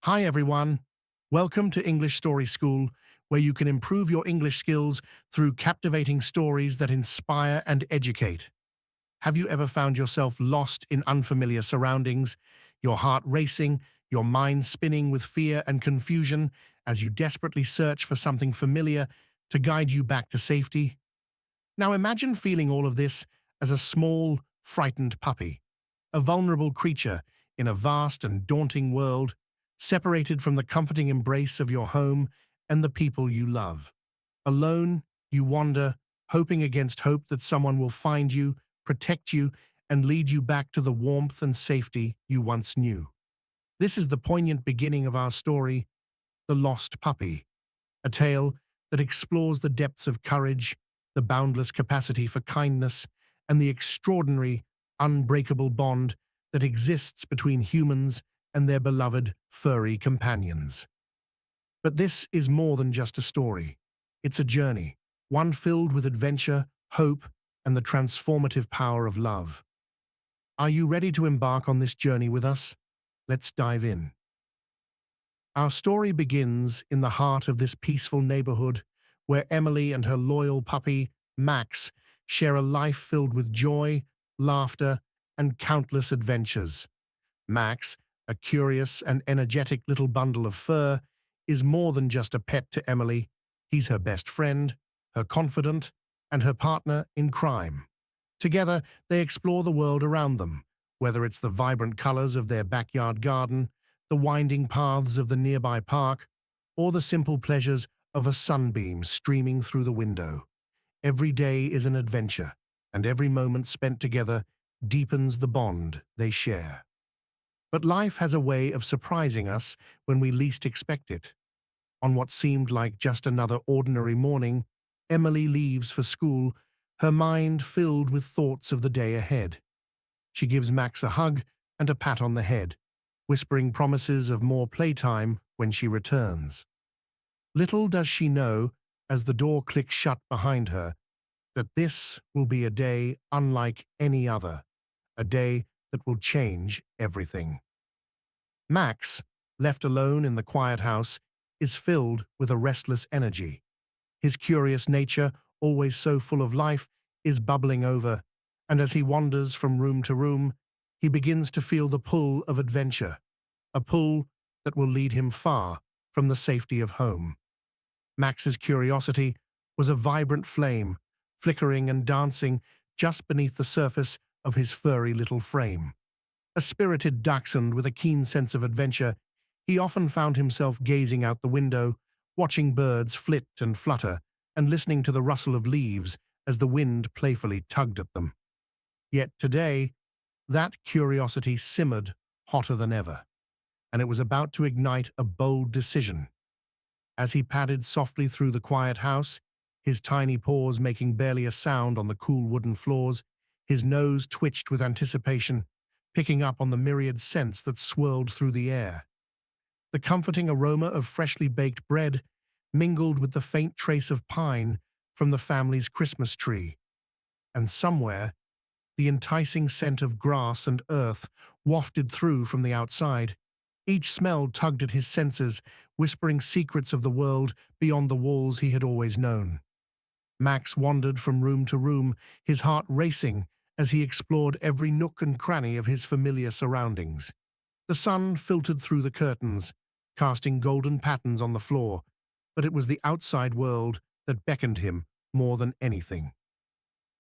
Hi everyone. Welcome to English Story School, where you can improve your English skills through captivating stories that inspire and educate. Have you ever found yourself lost in unfamiliar surroundings, your heart racing, your mind spinning with fear and confusion as you desperately search for something familiar to guide you back to safety? Now imagine feeling all of this as a small, frightened puppy, a vulnerable creature in a vast and daunting world, separated from the comforting embrace of your home and the people you love. Alone, you wander, hoping against hope that someone will find you, protect you, and lead you back to the warmth and safety you once knew. This is the poignant beginning of our story, The Lost Puppy, a tale that explores the depths of courage, the boundless capacity for kindness, and the extraordinary, unbreakable bond that exists between humans and their beloved furry companions. But this is more than just a story. It's a journey, one filled with adventure, hope, and the transformative power of love. Are you ready to embark on this journey with us? Let's dive in. Our story begins in the heart of this peaceful neighborhood where Emily and her loyal puppy, Max, share a life filled with joy, laughter, and countless adventures. Max, a curious and energetic little bundle of fur, is more than just a pet to Emily. He's her best friend, her confidant, and her partner in crime. Together, they explore the world around them, whether it's the vibrant colors of their backyard garden, the winding paths of the nearby park, or the simple pleasures of a sunbeam streaming through the window. Every day is an adventure, and every moment spent together deepens the bond they share. But life has a way of surprising us when we least expect it. On what seemed like just another ordinary morning, Emily leaves for school, her mind filled with thoughts of the day ahead. She gives Max a hug and a pat on the head, whispering promises of more playtime when she returns. Little does she know, as the door clicks shut behind her, that this will be a day unlike any other, a day that will change everything. Max, left alone in the quiet house, is filled with a restless energy. His curious nature, always so full of life, is bubbling over, and as he wanders from room to room, he begins to feel the pull of adventure, a pull that will lead him far from the safety of home. Max's curiosity was a vibrant flame, flickering and dancing just beneath the surface of his furry little frame. A spirited dachshund with a keen sense of adventure, he often found himself gazing out the window, watching birds flit and flutter, and listening to the rustle of leaves as the wind playfully tugged at them. Yet today, that curiosity simmered hotter than ever, and it was about to ignite a bold decision. As he padded softly through the quiet house, his tiny paws making barely a sound on the cool wooden floors, his nose twitched with anticipation, picking up on the myriad scents that swirled through the air. The comforting aroma of freshly baked bread mingled with the faint trace of pine from the family's Christmas tree, and somewhere, the enticing scent of grass and earth wafted through from the outside. Each smell tugged at his senses, whispering secrets of the world beyond the walls he had always known. Max wandered from room to room, his heart racing as he explored every nook and cranny of his familiar surroundings. The sun filtered through the curtains, casting golden patterns on the floor, but it was the outside world that beckoned him more than anything.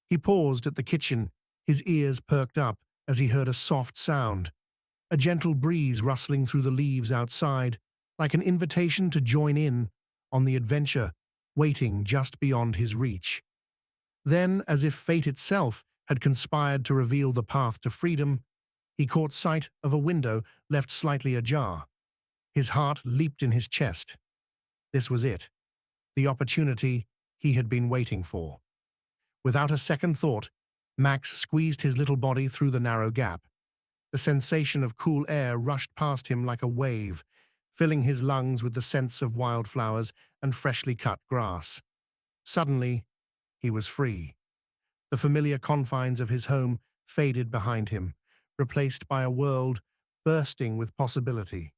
He paused at the kitchen, his ears perked up as he heard a soft sound, a gentle breeze rustling through the leaves outside, like an invitation to join in on the adventure waiting just beyond his reach. Then, as if fate itself had conspired to reveal the path to freedom, he caught sight of a window left slightly ajar. His heart leaped in his chest. This was it, the opportunity he had been waiting for. Without a second thought, Max squeezed his little body through the narrow gap. The sensation of cool air rushed past him like a wave, filling his lungs with the scents of wildflowers and freshly cut grass. Suddenly, he was free. The familiar confines of his home faded behind him, replaced by a world bursting with possibility.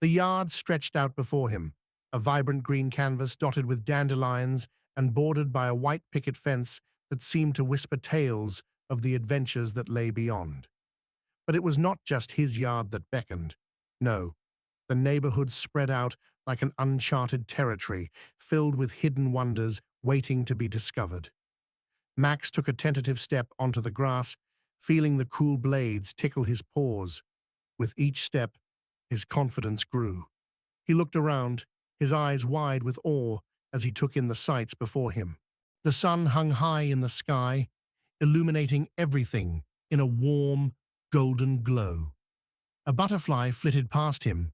The yard stretched out before him, a vibrant green canvas dotted with dandelions and bordered by a white picket fence that seemed to whisper tales of the adventures that lay beyond. But it was not just his yard that beckoned. No, the neighborhood spread out like an uncharted territory, filled with hidden wonders waiting to be discovered. Max took a tentative step onto the grass, feeling the cool blades tickle his paws. With each step, his confidence grew. He looked around, his eyes wide with awe as he took in the sights before him. The sun hung high in the sky, illuminating everything in a warm, golden glow. A butterfly flitted past him,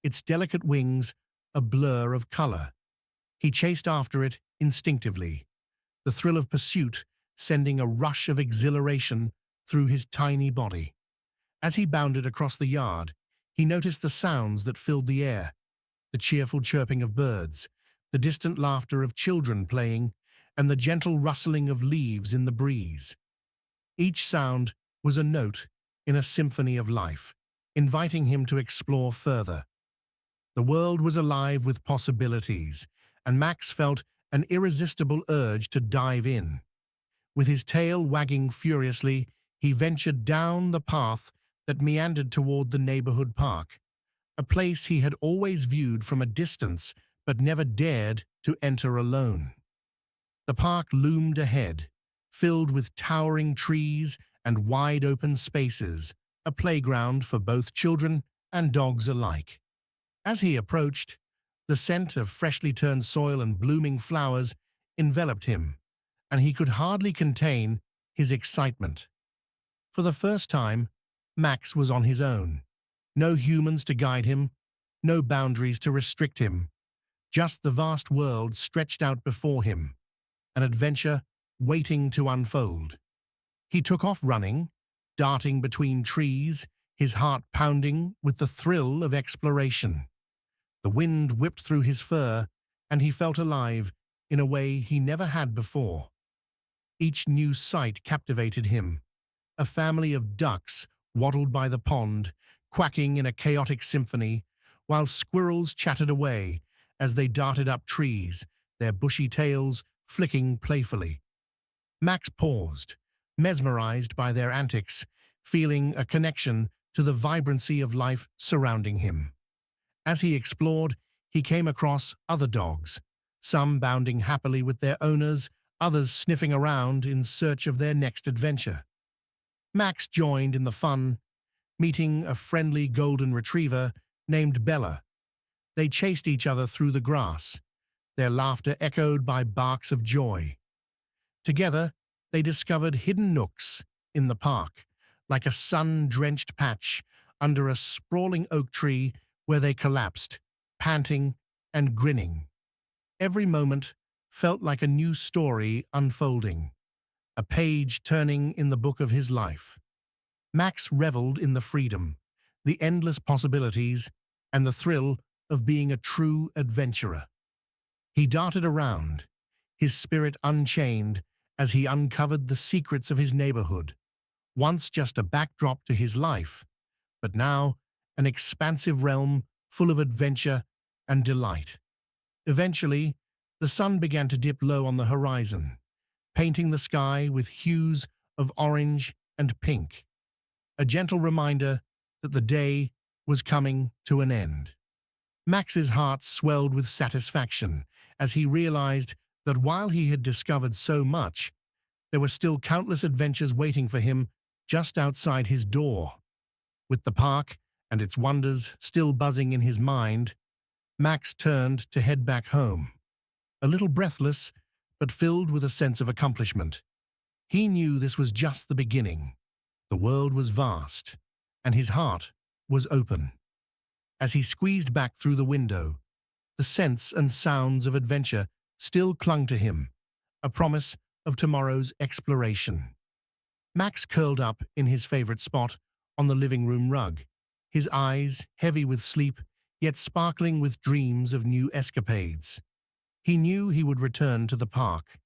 its delicate wings a blur of color. He chased after it instinctively, the thrill of pursuit sending a rush of exhilaration through his tiny body. As he bounded across the yard, he noticed the sounds that filled the air, the cheerful chirping of birds, the distant laughter of children playing, and the gentle rustling of leaves in the breeze. Each sound was a note in a symphony of life, inviting him to explore further. The world was alive with possibilities, and Max felt an irresistible urge to dive in. With his tail wagging furiously, he ventured down the path that meandered toward the neighborhood park, a place he had always viewed from a distance but never dared to enter alone. The park loomed ahead, filled with towering trees and wide-open spaces, a playground for both children and dogs alike. As he approached, the scent of freshly turned soil and blooming flowers enveloped him, and he could hardly contain his excitement. For the first time, Max was on his own. No humans to guide him, no boundaries to restrict him, just the vast world stretched out before him, an adventure waiting to unfold. He took off running, darting between trees, his heart pounding with the thrill of exploration. The wind whipped through his fur, and he felt alive in a way he never had before. Each new sight captivated him. A family of ducks waddled by the pond, quacking in a chaotic symphony, while squirrels chattered away as they darted up trees, their bushy tails flicking playfully. Max paused, mesmerized by their antics, feeling a connection to the vibrancy of life surrounding him. As he explored, he came across other dogs, some bounding happily with their owners, others sniffing around in search of their next adventure. Max joined in the fun, meeting a friendly golden retriever named Bella. They chased each other through the grass, their laughter echoed by barks of joy. Together, they discovered hidden nooks in the park, like a sun-drenched patch under a sprawling oak tree where they collapsed, panting and grinning. Every moment felt like a new story unfolding, a page turning in the book of his life. Max reveled in the freedom, the endless possibilities, and the thrill of being a true adventurer. He darted around, his spirit unchained as he uncovered the secrets of his neighborhood, once just a backdrop to his life, but now an expansive realm full of adventure and delight. Eventually, the sun began to dip low on the horizon, painting the sky with hues of orange and pink, a gentle reminder that the day was coming to an end. Max's heart swelled with satisfaction as he realized that while he had discovered so much, there were still countless adventures waiting for him just outside his door. With the park and its wonders still buzzing in his mind, Max turned to head back home, a little breathless but filled with a sense of accomplishment. He knew this was just the beginning. The world was vast, and his heart was open. As he squeezed back through the window, the scents and sounds of adventure still clung to him, a promise of tomorrow's exploration. Max curled up in his favorite spot on the living room rug, his eyes heavy with sleep, yet sparkling with dreams of new escapades. He knew he would return to the park,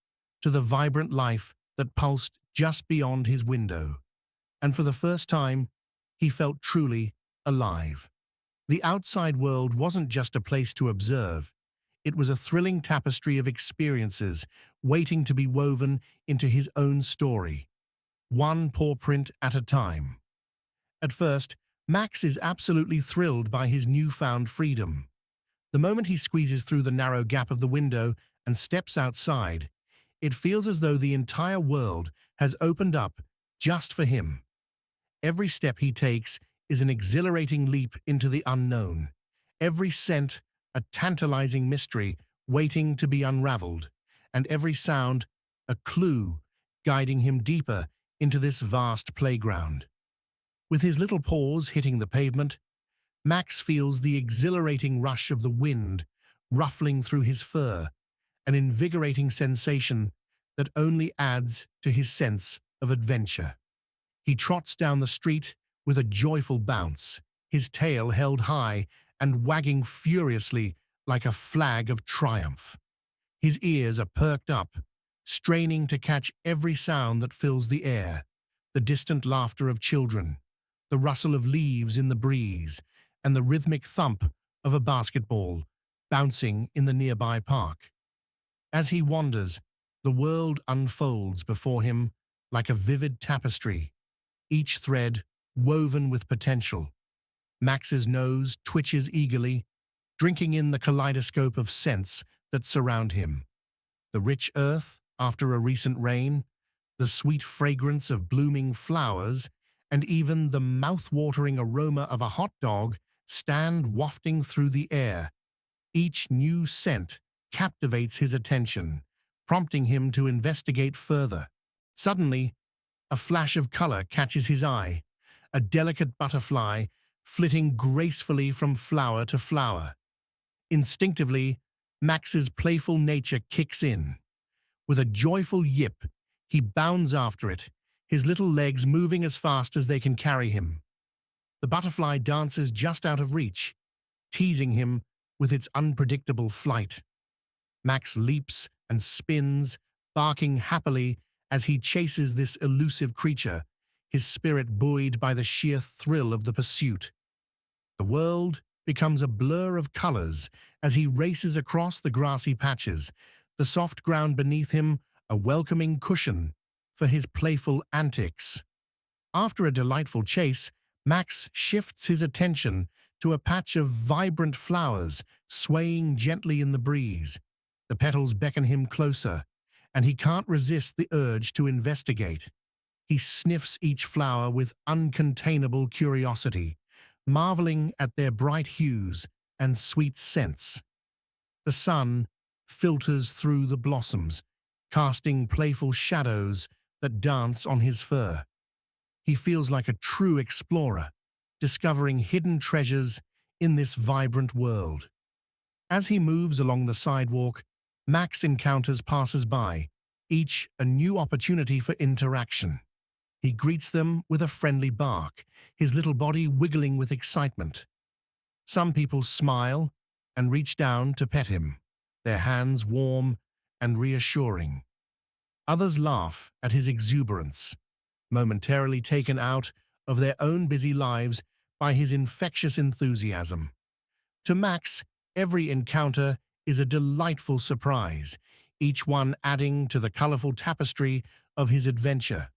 to the vibrant life that pulsed just beyond his window, and for the first time, he felt truly alive. The outside world wasn't just a place to observe. It was a thrilling tapestry of experiences waiting to be woven into his own story, one paw print at a time. At first, Max is absolutely thrilled by his newfound freedom. The moment he squeezes through the narrow gap of the window and steps outside, it feels as though the entire world has opened up just for him. Every step he takes is an exhilarating leap into the unknown. Every scent, a tantalizing mystery waiting to be unraveled, and every sound, a clue guiding him deeper into this vast playground. With his little paws hitting the pavement, Max feels the exhilarating rush of the wind ruffling through his fur, an invigorating sensation that only adds to his sense of adventure. He trots down the street with a joyful bounce, his tail held high and wagging furiously like a flag of triumph. His ears are perked up, straining to catch every sound that fills the air, the distant laughter of children, the rustle of leaves in the breeze, and the rhythmic thump of a basketball bouncing in the nearby park. As he wanders, the world unfolds before him like a vivid tapestry, each thread woven with potential. Max's nose twitches eagerly, drinking in the kaleidoscope of scents that surround him. The rich earth after a recent rain, the sweet fragrance of blooming flowers, and even the mouth-watering aroma of a hot dog stand wafting through the air. Each new scent captivates his attention, prompting him to investigate further. Suddenly, a flash of color catches his eye, a delicate butterfly flitting gracefully from flower to flower. Instinctively, Max's playful nature kicks in. With a joyful yip, he bounds after it, his little legs moving as fast as they can carry him. The butterfly dances just out of reach, teasing him with its unpredictable flight. Max leaps and spins, barking happily as he chases this elusive creature, his spirit buoyed by the sheer thrill of the pursuit. The world becomes a blur of colors as he races across the grassy patches, the soft ground beneath him a welcoming cushion for his playful antics. After a delightful chase, Max shifts his attention to a patch of vibrant flowers swaying gently in the breeze. The petals beckon him closer, and he can't resist the urge to investigate. He sniffs each flower with uncontainable curiosity, marveling at their bright hues and sweet scents. The sun filters through the blossoms, casting playful shadows that dance on his fur. He feels like a true explorer, discovering hidden treasures in this vibrant world. As he moves along the sidewalk, Max encounters passers-by, each a new opportunity for interaction. He greets them with a friendly bark, his little body wiggling with excitement. Some people smile and reach down to pet him, their hands warm and reassuring. Others laugh at his exuberance, momentarily taken out of their own busy lives by his infectious enthusiasm. To Max, every encounter is a delightful surprise, each one adding to the colorful tapestry of his adventure.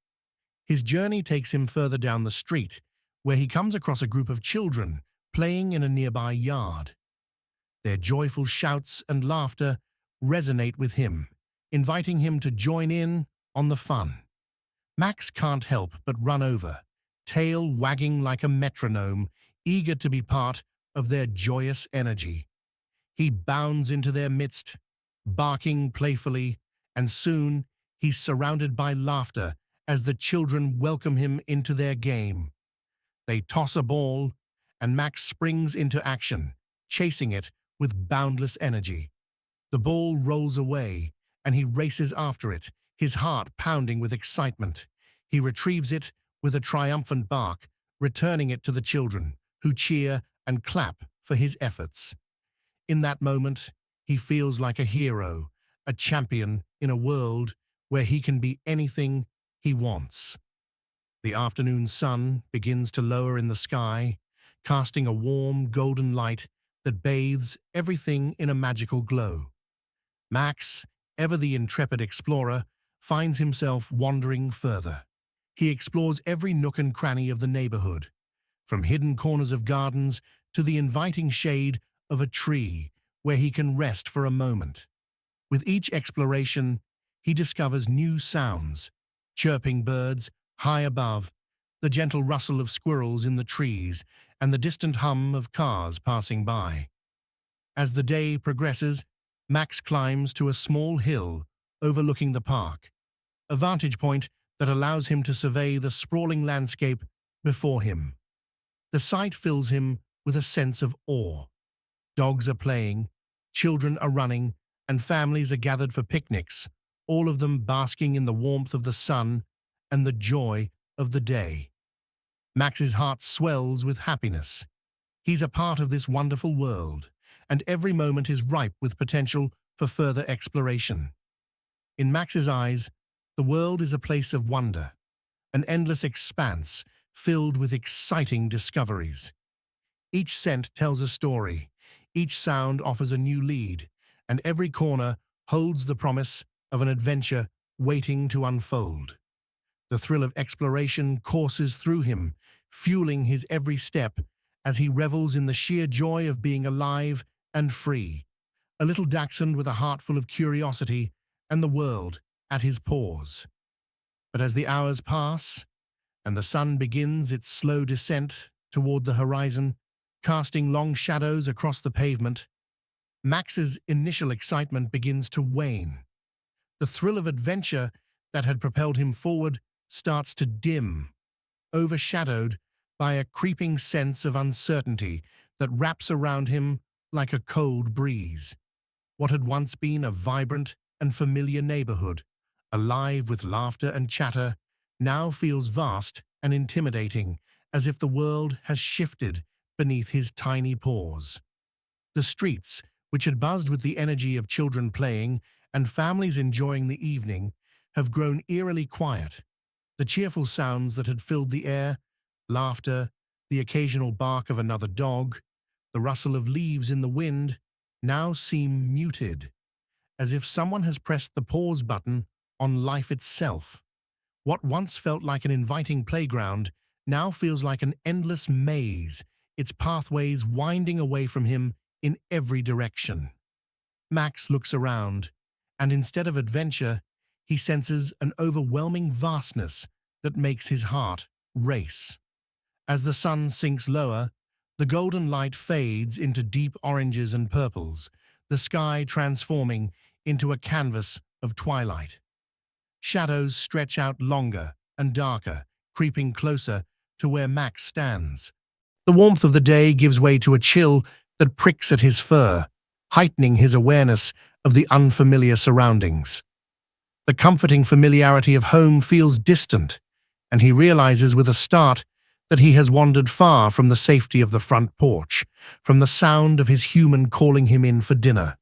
His journey takes him further down the street, where he comes across a group of children playing in a nearby yard. Their joyful shouts and laughter resonate with him, inviting him to join in on the fun. Max can't help but run over, tail wagging like a metronome, eager to be part of their joyous energy. He bounds into their midst, barking playfully, and soon he's surrounded by laughter as the children welcome him into their game. They toss a ball, and Max springs into action, chasing it with boundless energy. The ball rolls away, and he races after it, his heart pounding with excitement. He retrieves it with a triumphant bark, returning it to the children, who cheer and clap for his efforts. In that moment, he feels like a hero, a champion in a world where he can be anything he wants. The afternoon sun begins to lower in the sky, casting a warm, golden light that bathes everything in a magical glow. Max, ever the intrepid explorer, finds himself wandering further. He explores every nook and cranny of the neighborhood, from hidden corners of gardens to the inviting shade of a tree where he can rest for a moment. With each exploration, he discovers new sounds, chirping birds high above, the gentle rustle of squirrels in the trees, and the distant hum of cars passing by. As the day progresses, Max climbs to a small hill overlooking the park, a vantage point that allows him to survey the sprawling landscape before him. The sight fills him with a sense of awe. Dogs are playing, children are running, and families are gathered for picnics, all of them basking in the warmth of the sun and the joy of the day. Max's heart swells with happiness. He's a part of this wonderful world, and every moment is ripe with potential for further exploration. In Max's eyes, the world is a place of wonder, an endless expanse filled with exciting discoveries. Each scent tells a story, each sound offers a new lead, and every corner holds the promise of an adventure waiting to unfold. The thrill of exploration courses through him, fueling his every step as he revels in the sheer joy of being alive and free, a little dachshund with a heart full of curiosity and the world at his paws. But as the hours pass and the sun begins its slow descent toward the horizon, casting long shadows across the pavement, Max's initial excitement begins to wane. The thrill of adventure that had propelled him forward starts to dim, overshadowed by a creeping sense of uncertainty that wraps around him like a cold breeze. What had once been a vibrant and familiar neighborhood, alive with laughter and chatter, now feels vast and intimidating, as if the world has shifted beneath his tiny paws. The streets, which had buzzed with the energy of children playing and families enjoying the evening, have grown eerily quiet. The cheerful sounds that had filled the air, laughter, the occasional bark of another dog, the rustle of leaves in the wind, now seem muted, as if someone has pressed the pause button on life itself. What once felt like an inviting playground now feels like an endless maze, its pathways winding away from him in every direction. Max looks around, and instead of adventure, he senses an overwhelming vastness that makes his heart race. As the sun sinks lower, the golden light fades into deep oranges and purples, the sky transforming into a canvas of twilight. Shadows stretch out longer and darker, creeping closer to where Max stands. The warmth of the day gives way to a chill that pricks at his fur, heightening his awareness of the unfamiliar surroundings. The comforting familiarity of home feels distant, and he realizes with a start that he has wandered far from the safety of the front porch, from the sound of his human calling him in for dinner.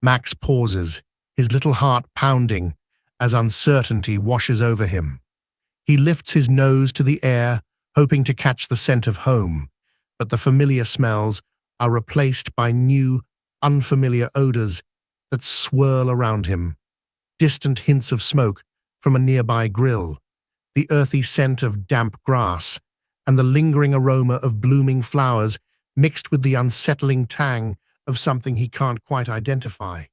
Max pauses, his little heart pounding, as uncertainty washes over him. He lifts his nose to the air, hoping to catch the scent of home, but the familiar smells are replaced by new, unfamiliar odors that swirl around him. Distant hints of smoke from a nearby grill, the earthy scent of damp grass, and the lingering aroma of blooming flowers mixed with the unsettling tang of something he can't quite identify.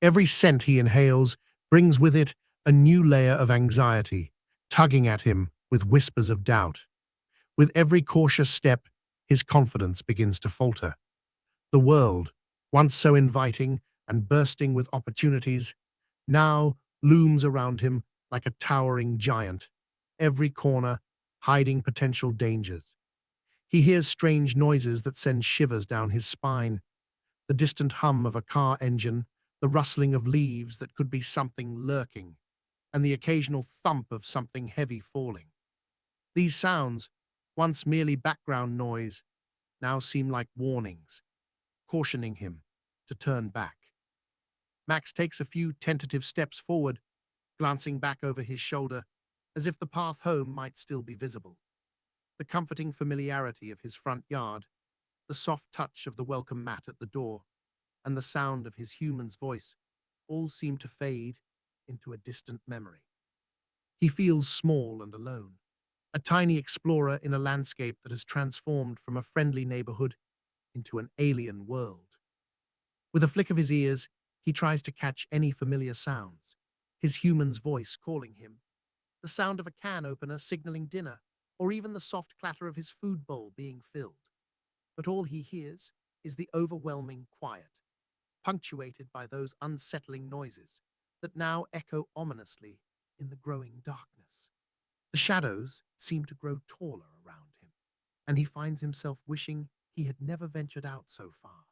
Every scent he inhales brings with it a new layer of anxiety, tugging at him with whispers of doubt. With every cautious step, his confidence begins to falter. The world, once so inviting and bursting with opportunities, now looms around him like a towering giant, every corner hiding potential dangers. He hears strange noises that send shivers down his spine, the distant hum of a car engine, the rustling of leaves that could be something lurking, and the occasional thump of something heavy falling. These sounds, once merely background noise, now seem like warnings, cautioning him to turn back. Max takes a few tentative steps forward, glancing back over his shoulder, as if the path home might still be visible. The comforting familiarity of his front yard, the soft touch of the welcome mat at the door, and the sound of his human's voice all seem to fade into a distant memory. He feels small and alone, a tiny explorer in a landscape that has transformed from a friendly neighborhood into an alien world. With a flick of his ears, he tries to catch any familiar sounds, his human's voice calling him, the sound of a can opener signaling dinner, or even the soft clatter of his food bowl being filled. But all he hears is the overwhelming quiet, punctuated by those unsettling noises that now echo ominously in the growing darkness. The shadows seem to grow taller around him, and he finds himself wishing he had never ventured out so far.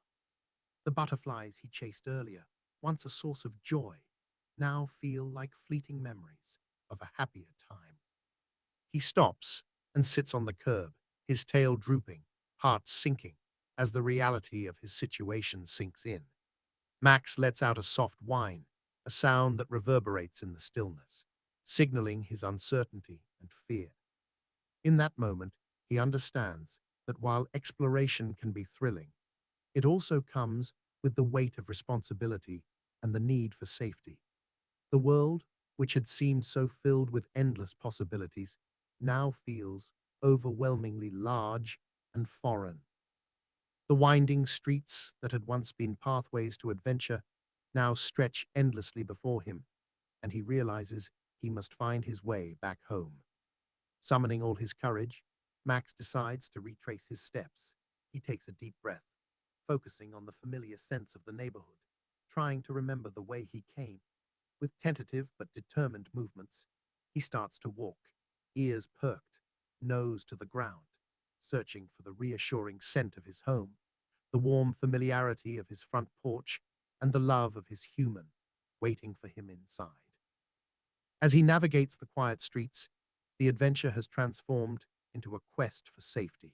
The butterflies he chased earlier, once a source of joy, now feel like fleeting memories of a happier time. He stops and sits on the curb, his tail drooping, heart sinking, as the reality of his situation sinks in. Max lets out a soft whine, a sound that reverberates in the stillness, signaling his uncertainty and fear. In that moment, he understands that while exploration can be thrilling, it also comes with the weight of responsibility and the need for safety. The world, which had seemed so filled with endless possibilities, now feels overwhelmingly large and foreign. The winding streets that had once been pathways to adventure now stretch endlessly before him, and he realizes he must find his way back home. Summoning all his courage, Max decides to retrace his steps. He takes a deep breath, focusing on the familiar sense of the neighborhood, trying to remember the way he came. With tentative but determined movements, he starts to walk, ears perked, nose to the ground, searching for the reassuring scent of his home, the warm familiarity of his front porch, and the love of his human waiting for him inside. As he navigates the quiet streets, the adventure has transformed into a quest for safety,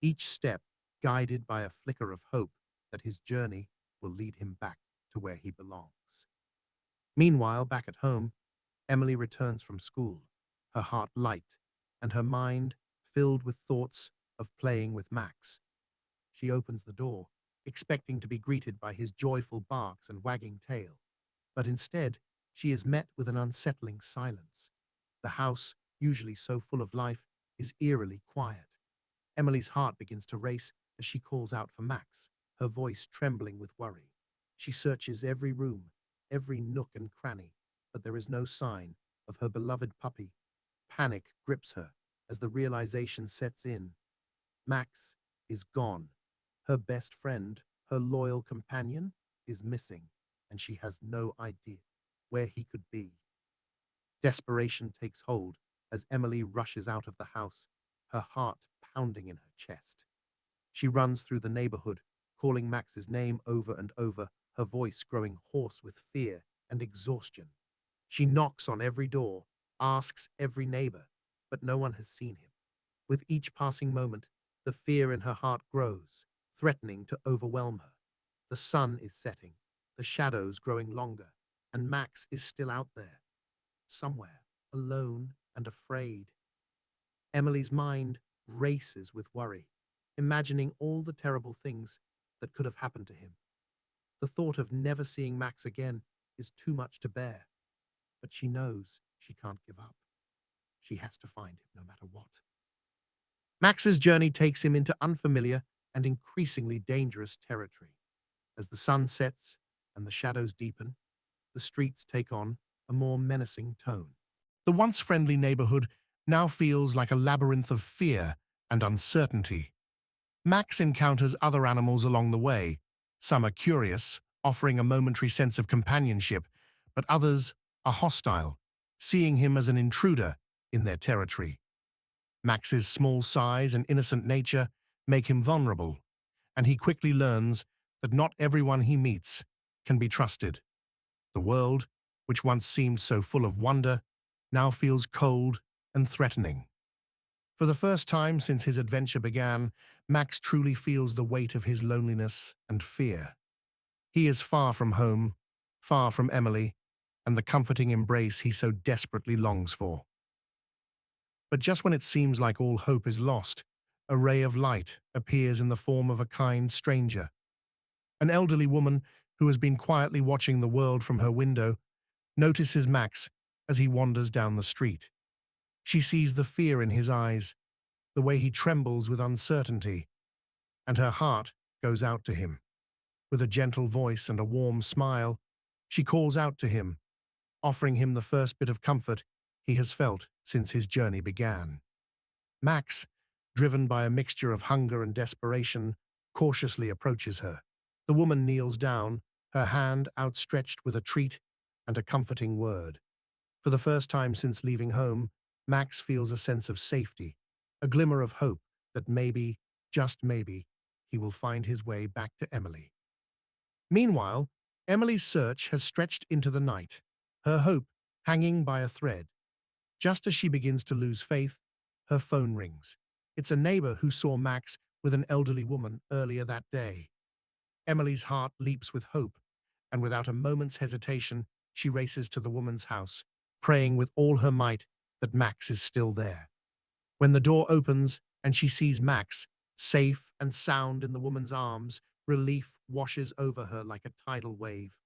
each step guided by a flicker of hope that his journey will lead him back to where he belongs. Meanwhile, back at home, Emily returns from school, her heart light and her mind filled with thoughts of playing with Max. She opens the door, expecting to be greeted by his joyful barks and wagging tail, but instead she is met with an unsettling silence. The house, usually so full of life, is eerily quiet. Emily's heart begins to race as she calls out for Max, her voice trembling with worry. She searches every room, every nook and cranny, but there is no sign of her beloved puppy. Panic grips her as the realization sets in. Max is gone. Her best friend, her loyal companion, is missing, and she has no idea where he could be. Desperation takes hold as Emily rushes out of the house, her heart pounding in her chest. She runs through the neighborhood, calling Max's name over and over, her voice growing hoarse with fear and exhaustion. She knocks on every door, asks every neighbor, but no one has seen him. With each passing moment, the fear in her heart grows, threatening to overwhelm her. The sun is setting, the shadows growing longer, and Max is still out there, somewhere, alone and afraid. Emily's mind races with worry, imagining all the terrible things that could have happened to him. The thought of never seeing Max again is too much to bear, but she knows she can't give up. She has to find him no matter what. Max's journey takes him into unfamiliar and increasingly dangerous territory. As the sun sets and the shadows deepen, the streets take on a more menacing tone. The once friendly neighborhood now feels like a labyrinth of fear and uncertainty. Max encounters other animals along the way. Some are curious, offering a momentary sense of companionship, but others are hostile, seeing him as an intruder in their territory. Max's small size and innocent nature make him vulnerable, and he quickly learns that not everyone he meets can be trusted. The world, which once seemed so full of wonder, now feels cold and threatening. For the first time since his adventure began, Max truly feels the weight of his loneliness and fear. He is far from home, far from Emily, and the comforting embrace he so desperately longs for. But just when it seems like all hope is lost, a ray of light appears in the form of a kind stranger. An elderly woman who has been quietly watching the world from her window notices Max as he wanders down the street. She sees the fear in his eyes, the way he trembles with uncertainty, and her heart goes out to him. With a gentle voice and a warm smile, she calls out to him, offering him the first bit of comfort he has felt since his journey began. Max, driven by a mixture of hunger and desperation, cautiously approaches her. The woman kneels down, her hand outstretched with a treat and a comforting word. For the first time since leaving home, Max feels a sense of safety, a glimmer of hope that maybe, just maybe, he will find his way back to Emily. Meanwhile, Emily's search has stretched into the night, her hope hanging by a thread. Just as she begins to lose faith, her phone rings. It's a neighbor who saw Max with an elderly woman earlier that day. Emily's heart leaps with hope, and without a moment's hesitation, she races to the woman's house, praying with all her might that Max is still there. When the door opens and she sees Max, safe and sound in the woman's arms, relief washes over her like a tidal wave.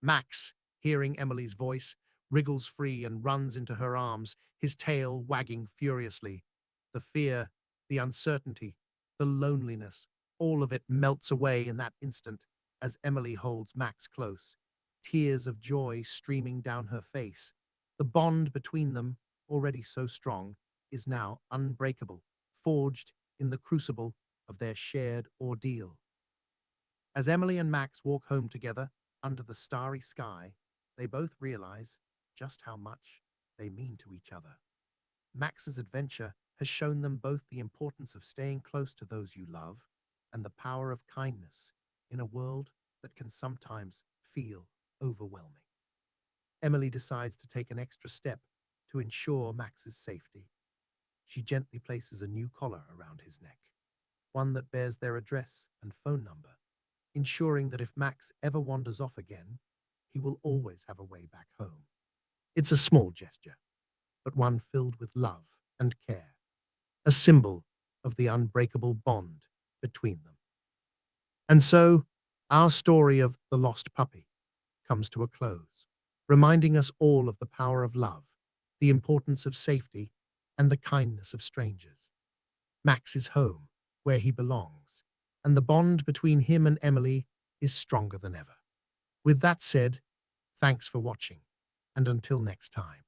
Max, hearing Emily's voice, wriggles free and runs into her arms, his tail wagging furiously. The fear, the uncertainty, the loneliness, all of it melts away in that instant as Emily holds Max close, tears of joy streaming down her face. The bond between them, already so strong, is now unbreakable, forged in the crucible of their shared ordeal. As Emily and Max walk home together under the starry sky, they both realize just how much they mean to each other. Max's adventure has shown them both the importance of staying close to those you love and the power of kindness in a world that can sometimes feel overwhelming. Emily decides to take an extra step to ensure Max's safety. She gently places a new collar around his neck, one that bears their address and phone number, ensuring that if Max ever wanders off again, he will always have a way back home. It's a small gesture, but one filled with love and care, a symbol of the unbreakable bond between them. And so, our story of the lost puppy comes to a close, reminding us all of the power of love, the importance of safety, and the kindness of strangers. Max is home, where he belongs, and the bond between him and Emily is stronger than ever. With that said, thanks for watching, and until next time.